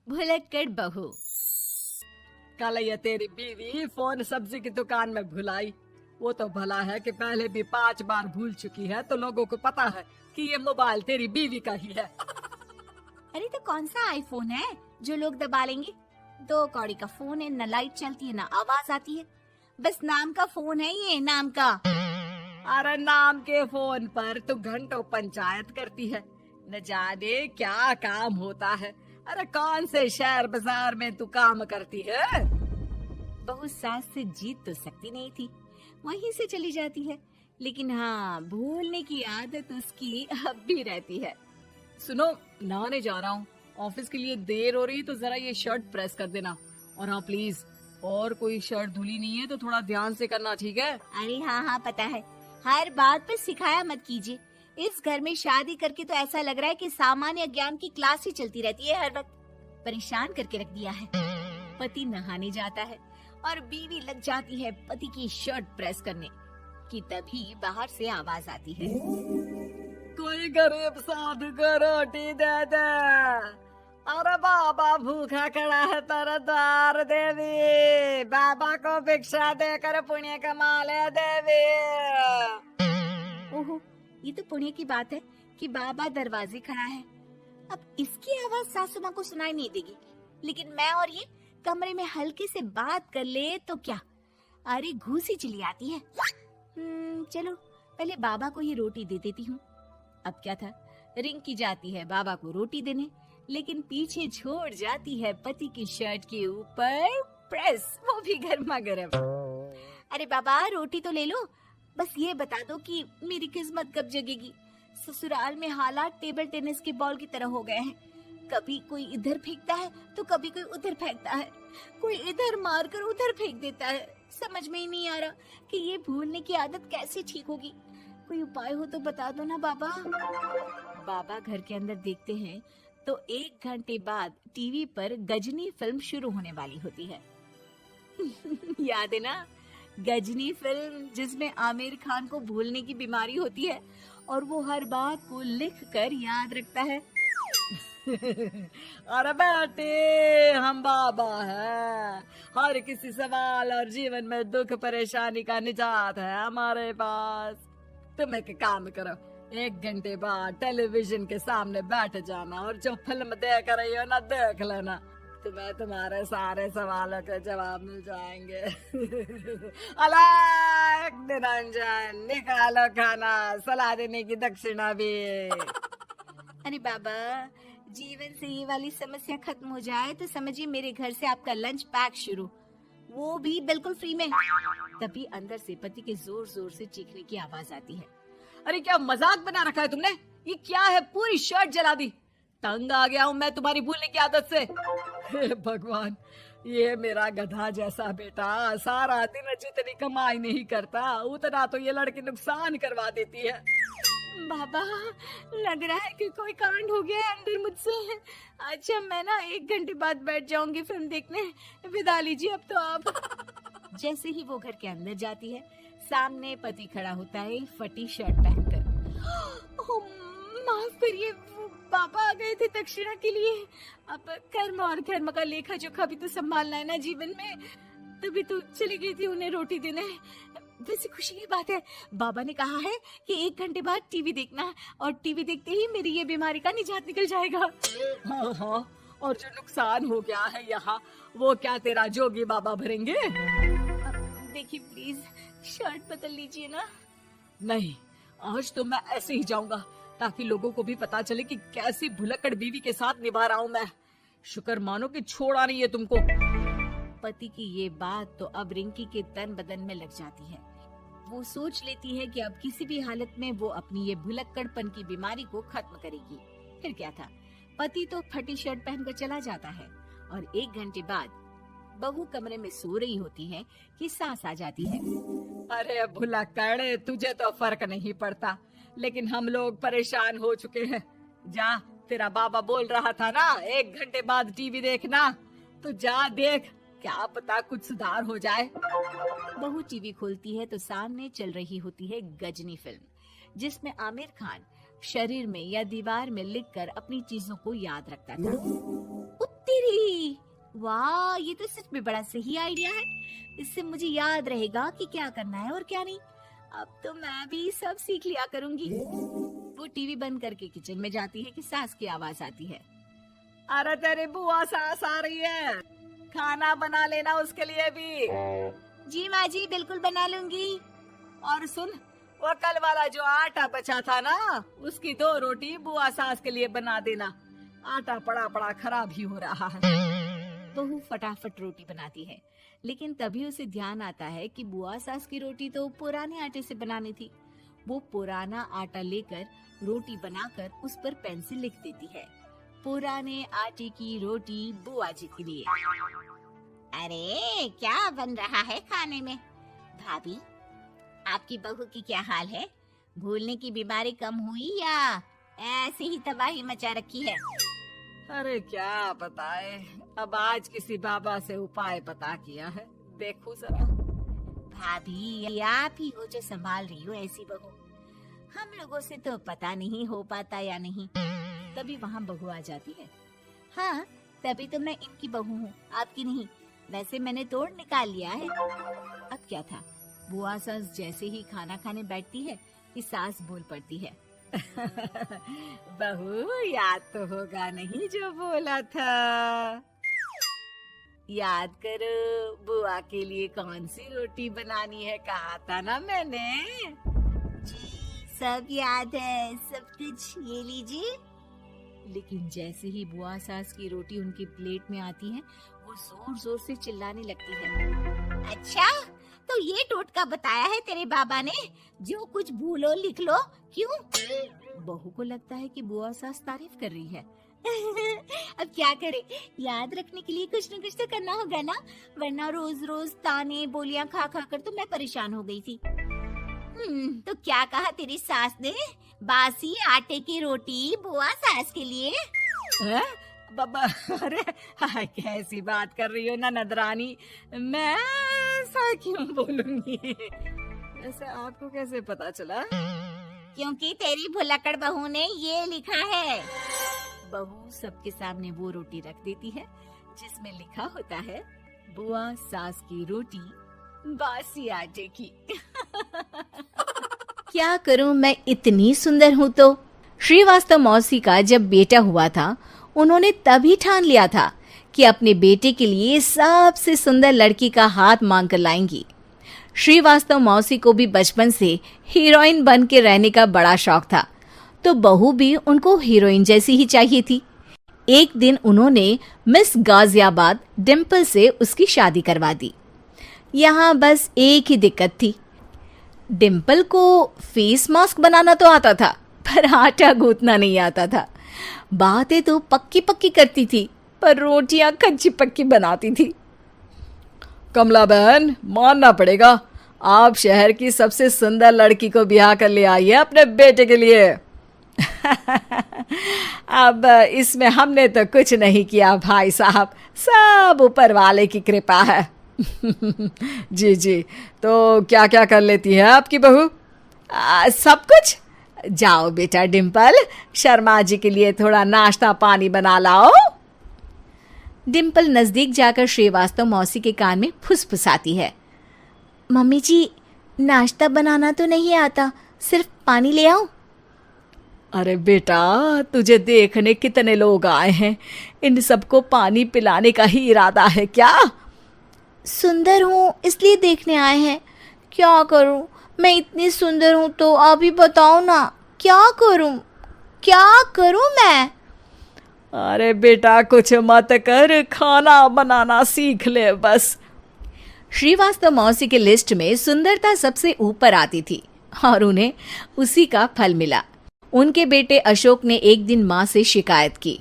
भुलक्कड़ बहू। कल ये तेरी बीवी फोन सब्जी की दुकान में भुलाई। वो तो भला है कि पहले भी 5 बार भूल चुकी है, तो लोगों को पता है कि ये मोबाइल तेरी बीवी का ही है। अरे तो कौन सा आईफोन है जो लोग दबा लेंगे? 2 कौड़ी का फोन है, न लाइट चलती है न आवाज आती है। बस नाम का फोन है, ये नाम का। अरे नाम के फोन पर तू घंटों पंचायत करती है, न जाने क्या काम होता है। अरे कौन से शहर बाजार में तू काम करती है? बहू सास से जीत तो सकती नहीं थी, वहीं से चली जाती है। लेकिन हाँ, भूलने की आदत उसकी अब भी रहती है। सुनो, नहाने जा रहा हूँ, ऑफिस के लिए देर हो रही है, तो जरा ये शर्ट प्रेस कर देना। और हाँ प्लीज, और कोई शर्ट धुली नहीं है तो थोड़ा ध्यान से करना, ठीक है? अरे हाँ पता है, हर बात पर सिखाया मत कीजिए। इस घर में शादी करके तो ऐसा लग रहा है कि सामान्य ज्ञान की क्लास ही चलती रहती है। हर वक्त परेशान करके रख दिया है। पति नहाने जाता है और बीवी लग जाती है पति की शर्ट प्रेस करने कि तभी बाहर से आवाज आती है, कोई गरीब साधु को रोटी दे दे। अरे बाबा भूखा खड़ा है तेरे द्वार देवी, बाबा को भिक्षा देकर पुण्य कमा ले देवी। ओहो, ये तो पुण्य की बात है कि बाबा दरवाजे खड़ा है। अब इसकी आवाज सासू माँ को सुनाई नहीं देगी, लेकिन मैं और ये कमरे में हल्के से बात कर ले तो क्या, अरे घूसी चली आती है। चलो पहले बाबा को ये रोटी दे देती हूँ। अब क्या था, रिंकी जाती है बाबा को रोटी देने, लेकिन पीछे छोड़ जाती है पति की शर्ट के ऊपर प्रेस, वो भी गर्मा गर्म। अरे बाबा रोटी तो ले लो, बस ये बता दो कि मेरी किस्मत कब जगेगी। ससुराल में हालात टेबल टेनिस के बॉल की तरह हो गए हैं। कभी कोई इधर फेंकता है तो कभी कोई उधर फेंकता है, कोई इधर मारकर उधर फेंक देता है। समझ में ही नहीं आ रहा कि ये भूलने की आदत कैसे ठीक होगी। कोई उपाय हो तो बता दो ना बाबा। बाबा घर के अंदर देखते हैं तो 1 घंटे बाद टीवी पर गजनी फिल्म शुरू होने वाली होती है। याद है ना, गजनी फिल्म जिसमें आमिर खान को भूलने की बीमारी होती है और वो हर बात को लिख कर याद रखता है। अरे बेटे, हम बाबा हैं, हर किसी सवाल और जीवन में दुख परेशानी का निजात है हमारे पास। तुम एक काम करो, 1 घंटे बाद टेलीविजन के सामने बैठ जाना और जो फिल्म देख रही हो ना, देख लेना। तुम्हें तुम्हारे सारे सवालों के जवाब मिल जाएंगे। अलग निरंजन, निकालो खाना, सलाह देने की दक्षिणा भी। अरे बाबा, जीवन से ये वाली समस्या खत्म हो जाए तो समझिए मेरे घर से आपका लंच पैक शुरू, वो भी बिल्कुल फ्री में। तभी अंदर से पति के जोर जोर से चीखने की आवाज आती है। अरे क्या मजाक बना रखा है तुमने? ये क्या है, पूरी शर्ट जला दी। तंग आ गया हूँ मैं तुम्हारी भूलने की आदत से। हे भगवान, ये मेरा गधा जैसा बेटा सारा दिन जितनी कमाई नहीं करता उतना तो ये लड़की नुकसान करवा देती है। बाबा, लग रहा है कि कोई कांड हो गया है अंदर मुझसे। अच्छा मैं ना 1 घंटे बाद बैठ जाऊंगी फिल्म देखने, विदा लीजिए अब तो आप। जैसे ही वो घर के अंदर जाती है, सामने पति खड़ा होता है फटी शर्ट पहनकर। माफ करिए, पापा आ गए थे दक्षिणा के लिए। अब कर्म और धर्म का लेखा जोखा भी तो संभालना है ना जीवन में, तभी तो चली गई थी उन्हें रोटी देने। वैसे खुशी की बात है, बाबा ने कहा है कि 1 घंटे बाद टीवी देखना, और टीवी देखते ही मेरी ये बीमारी का निजात निकल जाएगा। हाँ, और जो नुकसान हो गया है यहाँ, वो क्या तेरा जोगी बाबा भरेंगे? देखिए प्लीज, शर्ट बदल लीजिए ना। नहीं, आज तो मैं ऐसे ही जाऊंगा, ताकि लोगों को भी पता चले कि कैसी भुलक्कड़ बीवी के साथ निभा रहा हूँ मैं। शुक्र मानो कि छोड़ा नहीं है तुमको। पति की ये बात तो अब रिंकी के तन बदन में लग जाती है। वो सोच लेती है कि अब किसी भी हालत में वो अपनी ये भुलक्कड़पन की बीमारी को खत्म करेगी। फिर क्या था, पति तो फटी शर्ट पहनकर चला जाता है और 1 घंटे बाद बहू कमरे में सो रही होती है कि सास आ जाती है। अरे भुलक्कड़, तुझे तो फर्क नहीं पड़ता, लेकिन हम लोग परेशान हो चुके हैं। जा, तेरा बाबा बोल रहा था ना 1 घंटे बाद टीवी देखना, तो जा देख, क्या पता कुछ सुधार हो जाए। बहू टीवी खोलती है तो सामने चल रही होती है गजनी फिल्म, जिसमें आमिर खान शरीर में या दीवार में लिखकर अपनी चीजों को याद रखता था। तेरी वाह, ये तो सच में बड़ा सही आइडिया है। इससे मुझे याद रहेगा कि क्या करना है और क्या नहीं। अब तो मैं भी सब सीख लिया करूंगी। वो टीवी बंद करके किचन में जाती है कि सास की आवाज आती है। अरे तेरी बुआ सास आ रही है, खाना बना लेना उसके लिए भी। जी माँ जी, बिल्कुल बना लूंगी। और सुन, वो कल वाला जो आटा बचा था ना, उसकी 2 रोटी बुआ सास के लिए बना देना। आटा पड़ा पड़ा खराब ही हो रहा है। बहू फटाफट रोटी बनाती है, लेकिन तभी उसे ध्यान आता है कि बुआ सास की रोटी तो पुराने आटे से बनानी थी। वो पुराना आटा लेकर रोटी बनाकर उस पर पेन से लिख देती है, पुराने आटे की रोटी बुआ जी के लिए। अरे क्या बन रहा है खाने में? भाभी, आपकी बहू की क्या हाल है? भूलने की बीमारी कम हुई या ऐसे ही तबाही मचा रखी है? अरे क्या बताए, अब आज किसी बाबा से उपाय पता किया है, देखो जरा। भाभी, ये आप ही हो जो संभाल रही हो ऐसी बहू। हम लोगों से तो पता नहीं हो पाता या नहीं। तभी वहाँ बहू आ जाती है। हाँ, तभी तो मैं इनकी बहू हूँ, आपकी नहीं। वैसे मैंने तोड़ निकाल लिया है। अब क्या था, बुआ सास जैसे ही खाना खाने बैठती है कि सास बोल पड़ती है। बहू, याद तो होगा नहीं जो बोला था? याद करो, बुआ के लिए कौन सी रोटी बनानी है, कहा था ना मैंने। जी, सब याद है, सब कुछ। ये लीजिए। लेकिन जैसे ही बुआ सास की रोटी उनकी प्लेट में आती है, वो जोर जोर से चिल्लाने लगती है। अच्छा, तो ये टोटका बताया है तेरे बाबा ने, जो कुछ भूलो लिख लो, क्यों? बहू को लगता है कि बुआ सास तारीफ कर रही है। अब क्या करे, याद रखने के लिए कुछ न कुछ तो करना होगा ना, वरना रोज रोज ताने बोलियां खा खा कर तो मैं परेशान हो गई थी। तो क्या कहा तेरी सास ने? बासी आटे की रोटी बुआ सास के लिए? है? बाबा, अरे कैसी बात कर रही हो ननद रानी, मैं ऐसा क्यों बोलूंगी? ऐसे आपको कैसे पता चला? क्योंकि तेरी भुलक्कड़ बहू ने ये लिखा है। बहू सबके सामने वो रोटी रख देती है जिसमें लिखा होता है, बुआ सास की रोटी बासी आटे की। क्या करूं, मैं इतनी सुंदर हूं तो? श्रीवास्तव मौसी का जब बेटा हुआ था, उन्होंने तभी ठान लिया था कि अपने बेटे के लिए सबसे सुंदर लड़की का हाथ मांग कर लाएंगी। श्रीवास्तव मौसी को भी बचपन से हीरोइन बन के रहने का बड़ा शौक था, तो बहू भी उनको हीरोइन जैसी ही चाहिए थी। एक दिन उन्होंने मिस गाजियाबाद डिम्पल से उसकी शादी करवा दी। यहाँ बस एक ही दिक्कत थी, डिम्पल को फेस मास्क बनाना तो आता था, पर आटा गूंथना नहीं आता था। बातें तो पक्की पक्की करती थी, पर रोटियां कच्ची पक्की बनाती थी। कमला बहन, मानना पड़ेगा, आप शहर की सबसे सुंदर लड़की को ब्याह कर ले आई है अपने बेटे के लिए। अब इसमें हमने तो कुछ नहीं किया भाई साहब, सब ऊपर वाले की कृपा है। जी जी, तो क्या क्या कर लेती है आपकी बहू? सब कुछ। जाओ बेटा डिम्पल, शर्मा जी के लिए थोड़ा नाश्ता पानी बना लाओ। डिम्पल नजदीक जाकर श्रीवास्तव मौसी के कान में फुसफुसाती है। मम्मी जी, नाश्ता बनाना तो नहीं आता, सिर्फ पानी ले आओ। अरे बेटा, तुझे देखने कितने लोग आए हैं, इन सबको पानी पिलाने का ही इरादा है क्या? सुंदर हूँ इसलिए देखने आए हैं। क्या करूं, मैं इतनी सुंदर हूँ तो आप ही बताओ ना, क्या करूं मैं? अरे बेटा, कुछ मत कर, खाना बनाना सीख ले बस। श्रीवास्तव मौसी के लिस्ट में सुंदरता सबसे ऊपर आती थी और उन्हें उसी का फल मिला। उनके बेटे अशोक ने एक दिन माँ से शिकायत की।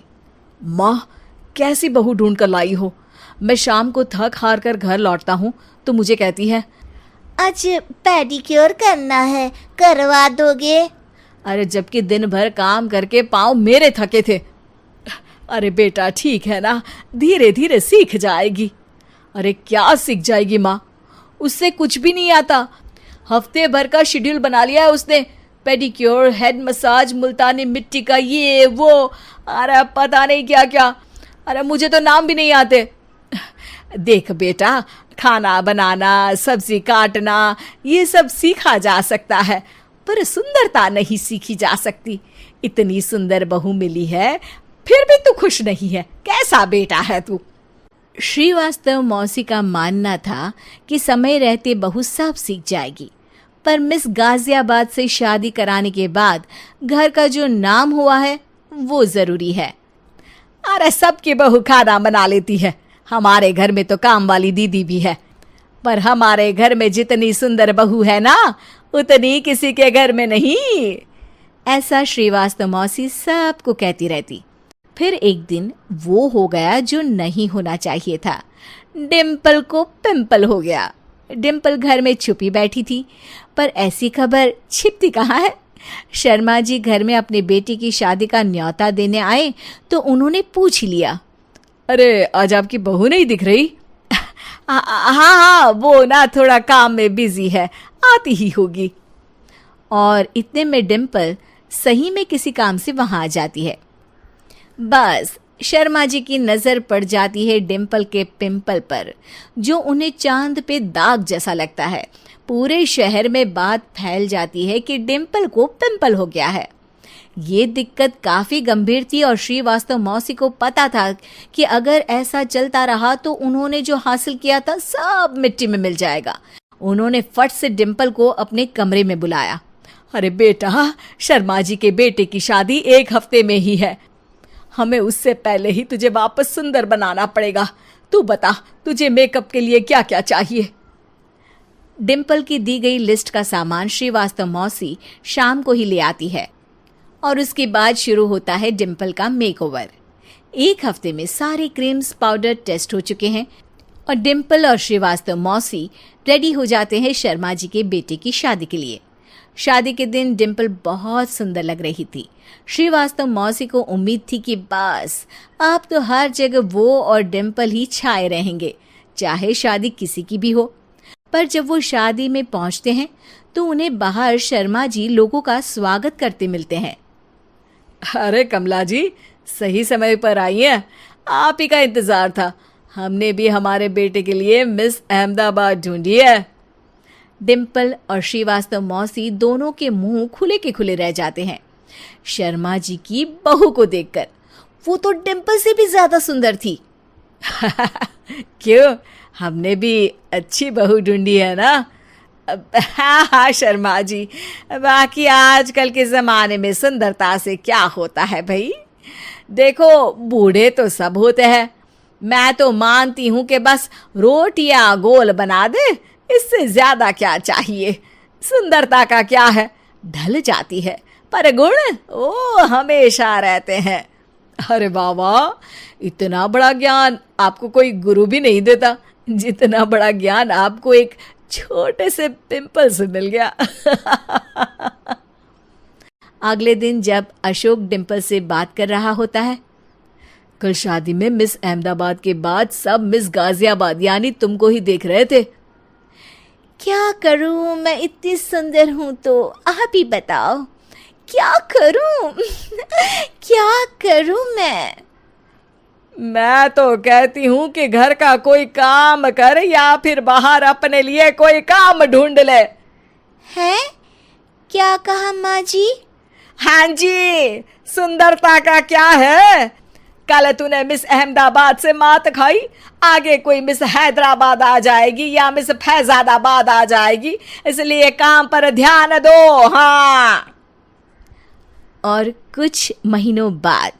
माँ, कैसी बहू ढूंढ कर लाई हो? मैं शाम को थक हार कर घर लौटता हूँ तो मुझे कहती है, आज पेडिक्योर करना है, करवा दोगे? अरे जबकि दिन भर काम करके पाँव मेरे थके थे। अरे बेटा, ठीक है ना, धीरे धीरे सीख जाएगी। अरे क्या सीख जाएगी माँ, उससे कुछ भी नहीं आता। हफ्ते भर का शेड्यूल बना लिया है उसने, पेडिक्योर, हेड मसाज, मुल्तानी मिट्टी का ये वो, अरे पता नहीं क्या क्या। अरे मुझे तो नाम भी नहीं आते। देख बेटा, खाना बनाना, सब्जी काटना, ये सब सीखा जा सकता है, पर सुंदरता नहीं सीखी जा सकती। इतनी सुंदर बहू मिली है, फिर भी तू खुश नहीं है। कैसा बेटा है तू? श्रीवास्तव मौसी का मानना था कि समय रहते बहू सब सीख जाएगी, पर मिस गाजियाबाद से शादी कराने के बाद घर का जो नाम हुआ है वो जरूरी है। अरे सबकी बहू खाना बना लेती है, हमारे घर में तो काम वाली दीदी भी है, पर हमारे घर में जितनी सुंदर बहू है ना, उतनी किसी के घर में नहीं। ऐसा श्रीवास्तव मौसी सबको कहती रहती। फिर एक दिन वो हो गया जो नहीं होना चाहिए था। डिम्पल को पिंपल हो गया। डिम्पल घर में छुपी बैठी थी, पर ऐसी खबर छिपती कहाँ है। शर्मा जी घर में अपने बेटी की शादी का न्योता देने आए तो उन्होंने पूछ लिया, अरे आज आपकी बहू नहीं दिख रही? हाँ, वो ना थोड़ा काम में बिजी है, आती ही होगी। और इतने में डिम्पल सही में किसी काम से वहां आ जाती है। बस शर्मा जी की नजर पड़ जाती है डिम्पल के पिंपल पर, जो उन्हें चांद पे दाग जैसा लगता है। पूरे शहर में बात फैल जाती है कि डिम्पल को पिंपल हो गया है। ये दिक्कत काफी गंभीर थी और श्रीवास्तव मौसी को पता था कि अगर ऐसा चलता रहा तो उन्होंने जो हासिल किया था सब मिट्टी में मिल जाएगा। उन्होंने फट से डिम्पल को अपने कमरे में बुलाया। अरे बेटा, शर्मा जी के बेटे की शादी 1 हफ्ते में ही है, हमें उससे पहले ही तुझे वापस सुंदर बनाना पड़ेगा। तू बता, तुझे मेकअप के लिए क्या क्या चाहिए? डिम्पल की दी गई लिस्ट का सामान श्रीवास्तव मौसी शाम को ही ले आती है और उसके बाद शुरू होता है डिम्पल का मेकओवर। 1 हफ्ते में सारे क्रीम्स पाउडर टेस्ट हो चुके हैं और डिम्पल और श्रीवास्तव मौसी रेडी हो जाते हैं शर्मा जी के बेटे की शादी के लिए। शादी के दिन डिम्पल बहुत सुंदर लग रही थी। श्रीवास्तव मौसी को उम्मीद थी कि बस अब तो हर जगह वो और डिम्पल ही छाए रहेंगे, चाहे शादी किसी की भी हो। पर जब वो शादी में पहुंचते हैं तो उन्हें बाहर शर्मा जी लोगों का स्वागत करते मिलते हैं। अरे कमला जी, सही समय पर आई हैं, आप ही का इंतजार था। हमने भी हमारे बेटे के लिए मिस अहमदाबाद ढूंढी है। डिम्पल और श्रीवास्तव मौसी दोनों के मुंह खुले के खुले रह जाते हैं शर्मा जी की बहू को देखकर। वो तो डिम्पल से भी ज्यादा सुंदर थी। क्यों, हमने भी अच्छी बहू ढूंढी है ना? हाँ शर्मा जी, बाकी आजकल के जमाने में सुंदरता से क्या होता है भाई? देखो, बूढ़े तो सब होते हैं। मैं तो मानती हूँ कि बस रोटियां गोल बना दे, इससे ज्यादा क्या चाहिए। सुंदरता का क्या है, ढल जाती है, पर गुण वो हमेशा रहते हैं। अरे वाह, इतना बड़ा ज्ञान आपको कोई गुरु भी नहीं देता, जितना बड़ा ज्ञान आपको एक छोटे से पिंपल से मिल गया। अगले दिन जब अशोक डिम्पल से बात कर रहा होता है, कल शादी में मिस अहमदाबाद के बाद सब मिस गाजियाबाद यानी तुमको ही देख रहे थे। क्या करूं, मैं इतनी सुंदर हूं तो आप ही बताओ, क्या करूं? क्या करूं मैं तो कहती हूँ कि घर का कोई काम कर या फिर बाहर अपने लिए कोई काम ढूंढ ले। है? क्या कहा माँ जी? हाँ जी, सुंदरता का क्या है? कल तूने मिस अहमदाबाद से मात खाई, आगे कोई मिस हैदराबाद आ जाएगी या मिस फैजादाबाद आ जाएगी, इसलिए काम पर ध्यान दो। हाँ। और कुछ महीनों बाद,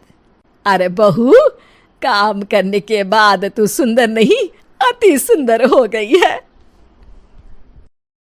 अरे बहू, काम करने के बाद तू सुंदर नहीं, अति सुंदर हो गई है।